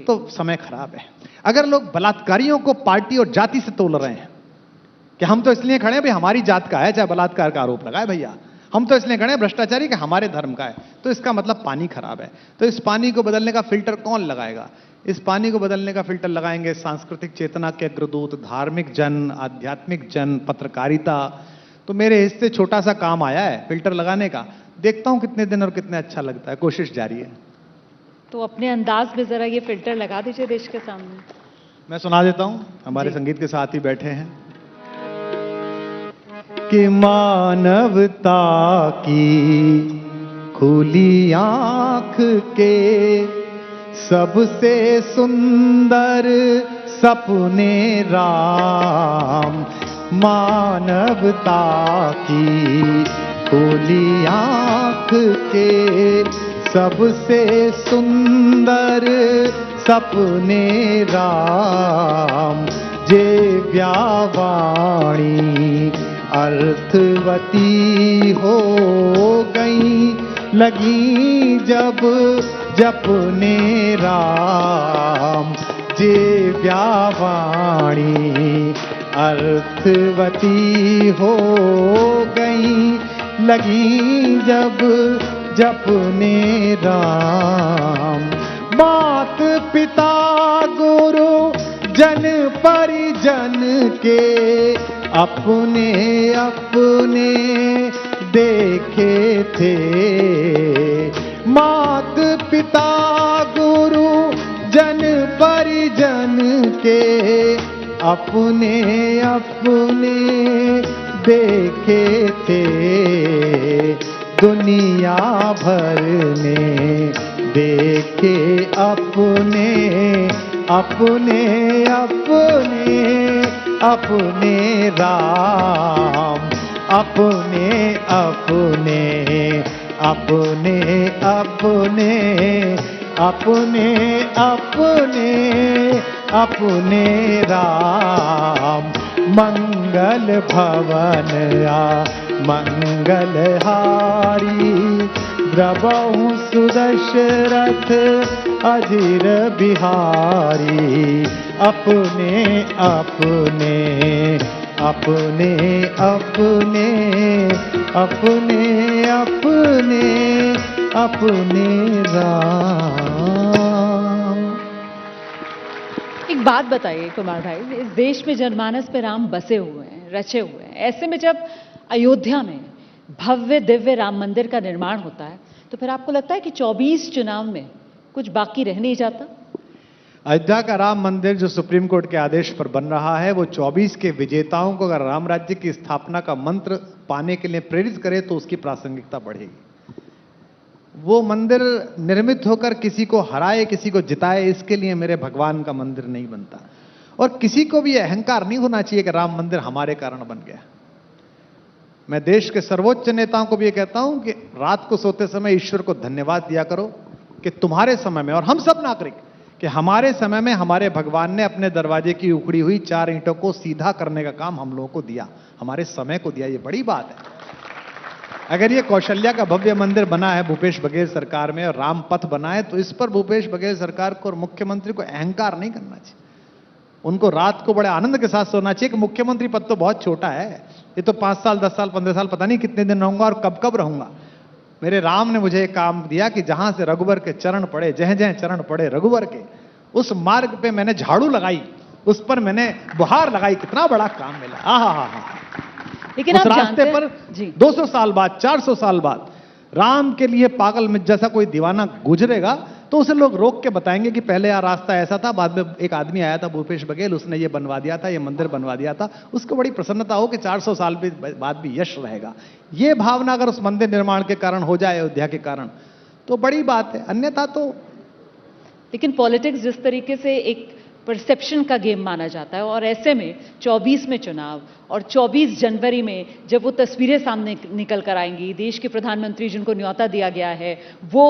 तो समय खराब है। अगर लोग बलात्कारियों को पार्टी और जाति से तोल रहे हैं कि हम तो इसलिए खड़े हैं भाई हमारी जात का है, चाहे बलात्कार का आरोप लगाए भैया, हम तो इसलिए खड़े हैं भ्रष्टाचारी कि हमारे धर्म का है, तो इसका मतलब पानी खराब है। तो इस पानी को बदलने का फिल्टर कौन लगाएगा? इस पानी को बदलने का फिल्टर लगाएंगे सांस्कृतिक चेतना के अग्रदूत, धार्मिक जन, आध्यात्मिक जन, पत्रकारिता। तो मेरे हिस्से छोटा सा काम आया है फिल्टर लगाने का। देखता हूं कितने दिन और कितने अच्छा लगता है। कोशिश जारी है। तो अपने अंदाज में जरा ये फिल्टर लगा दीजिए देश के सामने। मैं सुना देता हूं, हमारे संगीत के साथी बैठे हैं कि मानवता की खुली आंख के सबसे सुंदर सपने राम। मानवता की खुली आंख के सबसे सुंदर सपने राम। जे व्यावाणी अर्थवती हो गई लगी जब जपने राम। जे व्यावाणी अर्थवती हो गई लगी जब जपने राम। मात पिता गुरु जन परिजन के अपने अपने देखे थे। मात पिता गुरु जन परिजन के अपने अपने देखे थे। दुनिया भर ने देखे अपने अपने अपने अपने राम। अपने अपने अपने अपने अपने अपने अपने राम। मंगल भवन मंगल हारी द्रवहु सुदशरथ अजिर बिहारी। अपने अपने अपने अपने अपने अपने अपने राम। एक बात बताइए कुमार भाई, इस देश में जनमानस पे राम बसे हुए हैं, रचे हुए हैं। ऐसे में जब अयोध्या में भव्य दिव्य राम मंदिर का निर्माण होता है, तो फिर आपको लगता है कि 24 चुनाव में कुछ बाकी रह नहीं जाता? अयोध्या का राम मंदिर जो सुप्रीम कोर्ट के आदेश पर बन रहा है, वो 24 के विजेताओं को अगर राम राज्य की स्थापना का मंत्र पाने के लिए प्रेरित करे तो उसकी प्रासंगिकता बढ़ेगी। वो मंदिर निर्मित होकर किसी को हराए किसी को जिताए, इसके लिए मेरे भगवान का मंदिर नहीं बनता। और किसी को भी अहंकार नहीं होना चाहिए कि राम मंदिर हमारे कारण बन गया। मैं देश के सर्वोच्च नेताओं को भी ये कहता हूं कि रात को सोते समय ईश्वर को धन्यवाद दिया करो कि तुम्हारे समय में, और हम सब नागरिक, कि हमारे समय में हमारे भगवान ने अपने दरवाजे की उखड़ी हुई 4 ईंटों को सीधा करने का काम हम लोगों को दिया, हमारे समय को दिया। ये बड़ी बात है। अगर ये कौशल्या का भव्य मंदिर बना है भूपेश बघेल सरकार में और राम पथ बना है, तो इस पर भूपेश बघेल सरकार को और मुख्यमंत्री को अहंकार नहीं करना चाहिए। उनको रात को बड़े आनंद के साथ सोना चाहिए कि मुख्यमंत्री पद तो बहुत छोटा है, ये तो 5 साल 10 साल 15 साल पता नहीं कितने दिन रहूंगा और कब कब रहूंगा। मेरे राम ने मुझे एक काम दिया कि जहां से रघुवर के चरण पड़े, जह जह चरण पड़े रघुवर के, उस मार्ग पे मैंने झाड़ू लगाई, उस पर मैंने बुहार लगाई। कितना बड़ा काम मिला। आहा। लेकिन उस आप रास्ते जानते पर जी 200 साल बाद 400 साल बाद राम के लिए पागल में जैसा कोई दीवाना गुजरेगा, तो उसे लोग रोक के बताएंगे कि पहले यह रास्ता ऐसा था, बाद में एक आदमी आया था भूपेश बघेल, उसने ये बनवा दिया था, ये मंदिर बनवा दिया था। उसको बड़ी प्रसन्नता हो कि 400 साल बाद भी यश रहेगा। ये भावना अगर उस मंदिर निर्माण के कारण हो जाए, अयोध्या के कारण, तो बड़ी बात है। अन्यथा तो लेकिन पॉलिटिक्स जिस तरीके से एक परसेप्शन का गेम माना जाता है, और ऐसे में 24 में चुनाव और 24 जनवरी में जब वो तस्वीरें सामने निकल कर आएंगी, देश के प्रधानमंत्री जिनको न्योता दिया गया है वो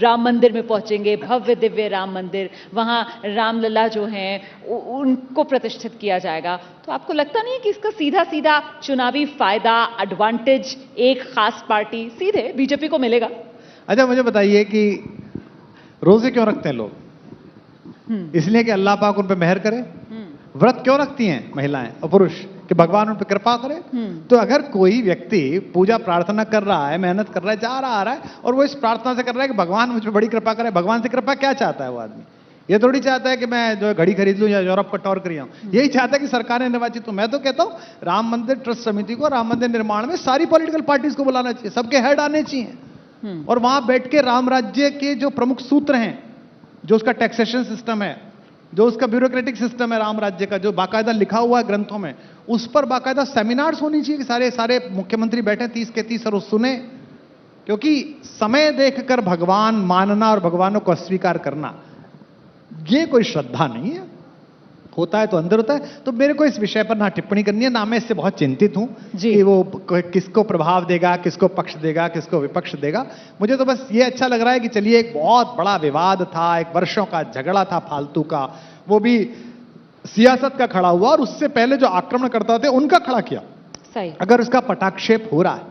राम मंदिर में पहुंचेंगे, भव्य दिव्य राम मंदिर, वहां रामलला जो हैं उनको प्रतिष्ठित किया जाएगा, तो आपको लगता नहीं है कि इसका सीधा सीधा चुनावी फायदा, एडवांटेज एक खास पार्टी सीधे बीजेपी को मिलेगा? अच्छा, मुझे बताइए कि रोजे क्यों रखते हैं लोग? इसलिए कि अल्लाह पाक उन पे मेहर करे। व्रत क्यों रखती हैं महिलाएं और पुरुष? कि भगवान उन पे कृपा करे। तो अगर कोई व्यक्ति पूजा प्रार्थना कर रहा है, मेहनत कर रहा है, जा रहा आ रहा है, और वो इस प्रार्थना से कर रहा है कि भगवान मुझ पे बड़ी कृपा करे, भगवान से कृपा क्या चाहता है वो आदमी? ये थोड़ी चाहता है कि मैं जो घड़ी खरीद लूं या यूरोप का टॉर कर आऊं। यही चाहता है कि सरकारें निर्वाचित हो। मैं तो कहता हूं राम मंदिर ट्रस्ट समिति को, राम मंदिर निर्माण में सारी पॉलिटिकल पार्टीज को बुलाना चाहिए, सबके हेड आने चाहिए, और वहां बैठ के राम राज्य के जो प्रमुख सूत्र हैं, जो उसका टैक्सेशन सिस्टम है, जो उसका ब्यूरोक्रेटिक सिस्टम है राम राज्य का, जो बाकायदा लिखा हुआ है ग्रंथों में, उस पर बाकायदा सेमिनार्स होनी चाहिए कि सारे मुख्यमंत्री बैठे 30 के 30 और सुने। क्योंकि समय देखकर भगवान मानना और भगवानों को अस्वीकार करना, ये कोई श्रद्धा नहीं है। होता है तो अंदर होता है। तो मेरे को इस विषय पर ना टिप्पणी करनी है, ना मैं इससे बहुत चिंतित हूं कि वो किसको प्रभाव देगा, किसको पक्ष देगा, किसको विपक्ष देगा। मुझे तो बस ये अच्छा लग रहा है कि चलिए, एक बहुत बड़ा विवाद था, एक वर्षों का झगड़ा था फालतू का, वो भी सियासत का खड़ा हुआ, और उससे पहले जो आक्रमणकर्ता थे उनका खड़ा किया। सही। अगर उसका पटाक्षेप हो रहा है,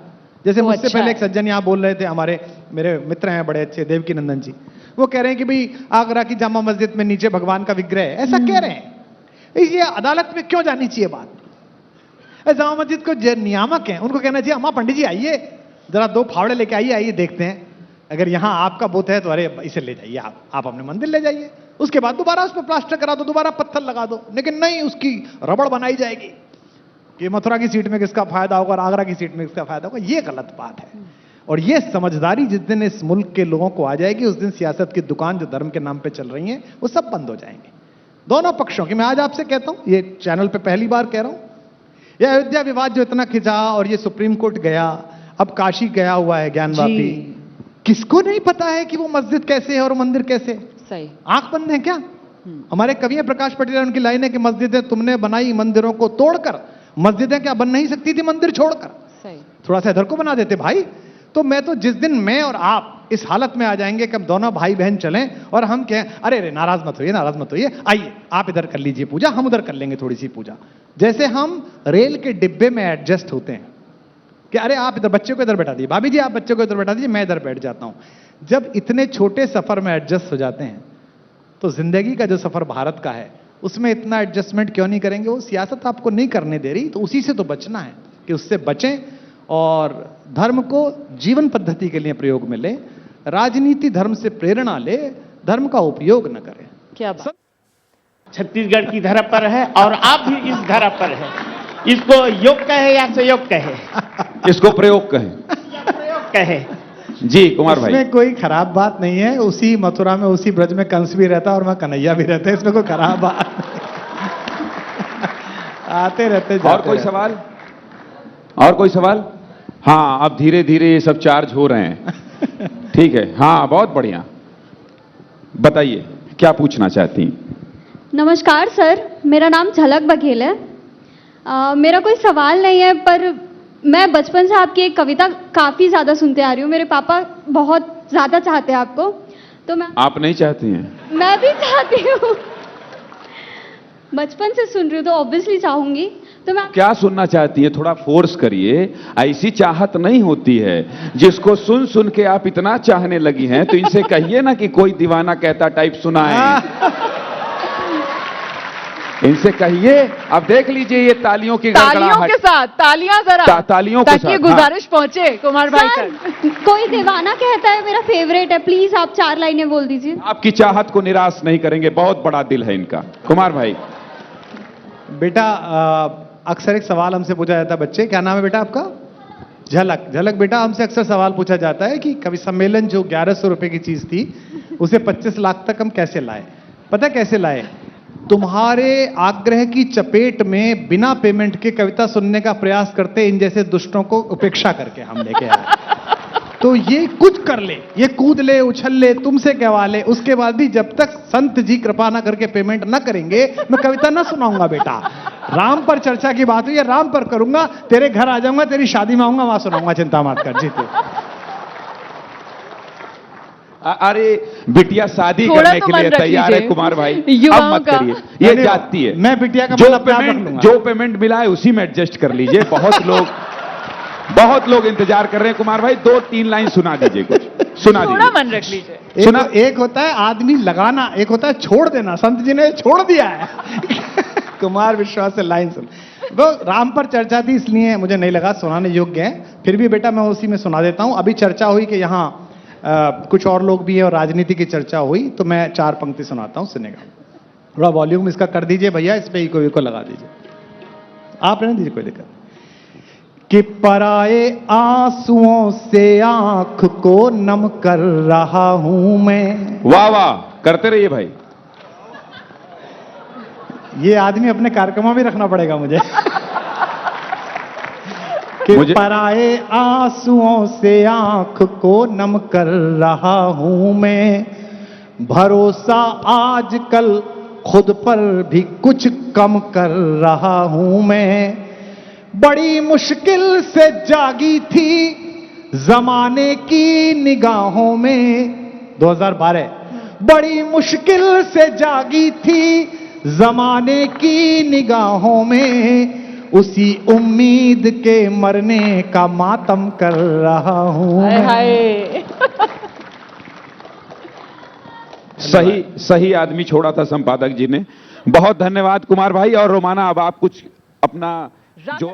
जैसे मुझसे अच्छा पहले एक सज्जन यहां बोल रहे थे, मेरे मित्र हैं बड़े अच्छे, देवकी नंदन जी, वो कह रहे हैं कि भाई आगरा की जामा मस्जिद में नीचे भगवान का विग्रह है, ऐसा कह रहे हैं। ये अदालत में क्यों जानी चाहिए बात? जामा मस्जिद को जो नियामक हैं उनको कहना चाहिए, अम्मा पंडित जी आइए जरा 2 फावड़े लेके आइए देखते हैं, अगर यहां आपका बुत है तो अरे इसे ले जाइए, आप अपने मंदिर ले जाइए, उसके बाद दोबारा उस पर प्लास्टर करा दो, दोबारा पत्थर लगा दो। लेकिन नहीं, उसकी रबड़ बनाई जाएगी कि मथुरा की सीट में किसका फायदा होगा और आगरा की सीट में किसका फायदा होगा। ये गलत बात है। और ये समझदारी जिस दिन इस मुल्क के लोगों को आ जाएगी, उस दिन सियासत की दुकान जो धर्म के नाम पे चल रही हैं वो सब बंद हो जाएंगे, दोनों पक्षों की। मैं आज आपसे कहता हूं, ये चैनल पे पहली बार कह रहा हूं, ये अयोध्या विवाद जो इतना खिंचा और ये सुप्रीम कोर्ट गया, अब काशी गया हुआ है ज्ञानवापी, किसको नहीं पता है कि वो मस्जिद कैसे है और मंदिर कैसे? सही। आंख बंद है क्या? हमारे कवि हैं प्रकाश पटेल, उनकी लाइन है कि मस्जिदें तुमने बनाई मंदिरों को तोड़कर, मस्जिदें क्या बन नहीं सकती थी मंदिर छोड़कर? सही। थोड़ा सा इधर को बना देते भाई। तो मैं तो जिस दिन मैं और आप इस हालत में आ जाएंगे कि हम दोनों भाई बहन चलें और हम कहें अरे अरे नाराज मत होइए, नाराज मत होइए, आइए आप इधर कर लीजिए पूजा, हम उधर कर लेंगे थोड़ी सी पूजा, जैसे हम रेल के डिब्बे में एडजस्ट होते हैं कि अरे आप इधर बच्चे को इधर बैठा दीजिए, भाभी जी आप बच्चे को इधर बैठा दीजिए, मैं इधर बैठ जाता हूं। जब इतने छोटे सफर में एडजस्ट हो जाते हैं तो जिंदगी का जो सफर भारत का है उसमें इतना एडजस्टमेंट क्यों नहीं करेंगे? वो सियासत आपको नहीं करने दे रही, तो उसी से तो बचना है कि उससे बचें और धर्म को जीवन पद्धति के लिए प्रयोग में ले, राजनीति धर्म से प्रेरणा ले, धर्म का उपयोग न करें। क्या बात। छत्तीसगढ़ की धरा पर है और आप भी इस धरा पर है, इसको योग कहे या संयोग कहे? इसको प्रयोग कहे। प्रयोग कहे जी कुमार भाई, इसमें कोई खराब बात नहीं है। उसी मथुरा में, उसी ब्रज में कंस भी रहता और मैं कन्हैया भी रहता है, इसमें कोई खराब बात आते रहते जाते। और कोई सवाल? और कोई सवाल? हाँ, अब धीरे धीरे ये सब चार्ज हो रहे हैं। ठीक है, हाँ बहुत बढ़िया, बताइए क्या पूछना चाहती हैं? नमस्कार सर, मेरा नाम झलक बघेल है। मेरा कोई सवाल नहीं है, पर मैं बचपन से आपकी एक कविता काफी ज्यादा सुनते आ रही हूँ। मेरे पापा बहुत ज्यादा चाहते हैं आपको, तो मैं। आप नहीं चाहती हैं? मैं भी चाहती हूँ, बचपन से सुन रही हूँ तो ऑब्वियसली चाहूंगी। तो मैं क्या सुनना चाहती है? थोड़ा फोर्स करिए, ऐसी चाहत नहीं होती है। जिसको सुन सुन के आप इतना चाहने लगी हैं तो इनसे कहिए ना कि कोई दीवाना कहता टाइप सुनाए। इनसे कहिए। अब देख लीजिए ये तालियों की तालियों के साथ तालियां जरा तालियों के साथ, ताकि गुजारिश पहुंचे कुमार भाई तक। कोई दीवाना कहता है मेरा फेवरेट है, प्लीज आप 4 लाइनें बोल दीजिए। आपकी चाहत को निराश नहीं करेंगे, बहुत बड़ा दिल है इनका। कुमार भाई। बेटा अक्सर एक सवाल हमसे पूछा जाता है, बच्चे क्या नाम है बेटा आपका? झलक। झलक बेटा, हमसे अक्सर सवाल पूछा जाता है कि कवि सम्मेलन जो 1100 रुपए की चीज थी उसे 25 लाख तक हम कैसे लाए? पता है कैसे लाए? तुम्हारे आग्रह की चपेट में बिना पेमेंट के कविता सुनने का प्रयास करते इन जैसे दुष्टों को उपेक्षा करके हम लेके आए। तो ये कुछ कर ले, ये कूद ले, उछल ले, तुमसे कहवा ले, उसके बाद भी जब तक संत जी कृपा ना करके पेमेंट ना करेंगे मैं कविता ना सुनाऊंगा बेटा। राम पर चर्चा की बात हुई है, राम पर करूंगा, तेरे घर आ जाऊंगा, तेरी शादी में आऊंगा, वहां सुनाऊंगा, चिंता मत कर। जीते अरे बिटिया शादी थोड़ा करने तो के मन लिए रख तैयार है लीजिए। कुमार भाई, अब युवाओं मत का। करिए, ये जाती है। मैं बिटिया का जो मतलब प्यार रख लूंगा। जो पेमेंट मिला है उसी में एडजस्ट कर लीजिए। बहुत लोग इंतजार कर रहे हैं कुमार भाई, 2-3 लाइन सुना दीजिए, कुछ सुना थोड़ा दीजिए। मन रख लीजिए। सुना। एक होता है आदमी लगाना, एक होता है छोड़ देना। संत जी ने छोड़ दिया है। कुमार विश्वास से लाइन सुन। वो राम पर चर्चा थी इसलिए मुझे नहीं लगा सुनाने योग्य है, फिर भी बेटा मैं उसी में सुना देता हूं। अभी चर्चा हुई कि यहाँ कुछ और लोग भी है और राजनीति की चर्चा हुई, तो मैं 4 पंक्ति सुनाता हूं, सुनेगा। थोड़ा वॉल्यूम इसका कर दीजिए भैया, इस पे इको लगा दीजिए। आप रहने दीजिए, कोई दिक्कत। कि पराए आंसुओं से आंख को नम कर रहा हूं मैं। वाह वाह, करते रहिए भाई। ये आदमी अपने कार्यक्रमों में रखना पड़ेगा मुझे। कि पराए आंसुओं से आंख को नम कर रहा हूं मैं। भरोसा आजकल खुद पर भी कुछ कम कर रहा हूं मैं। बड़ी मुश्किल से जागी थी जमाने की निगाहों में। 2012। बड़ी मुश्किल से जागी थी जमाने की निगाहों में। उसी उम्मीद के मरने का मातम कर रहा हूं। हाय हाय। सही आदमी छोड़ा था संपादक जी ने। बहुत धन्यवाद कुमार भाई। और रोमाना, अब आप कुछ अपना जो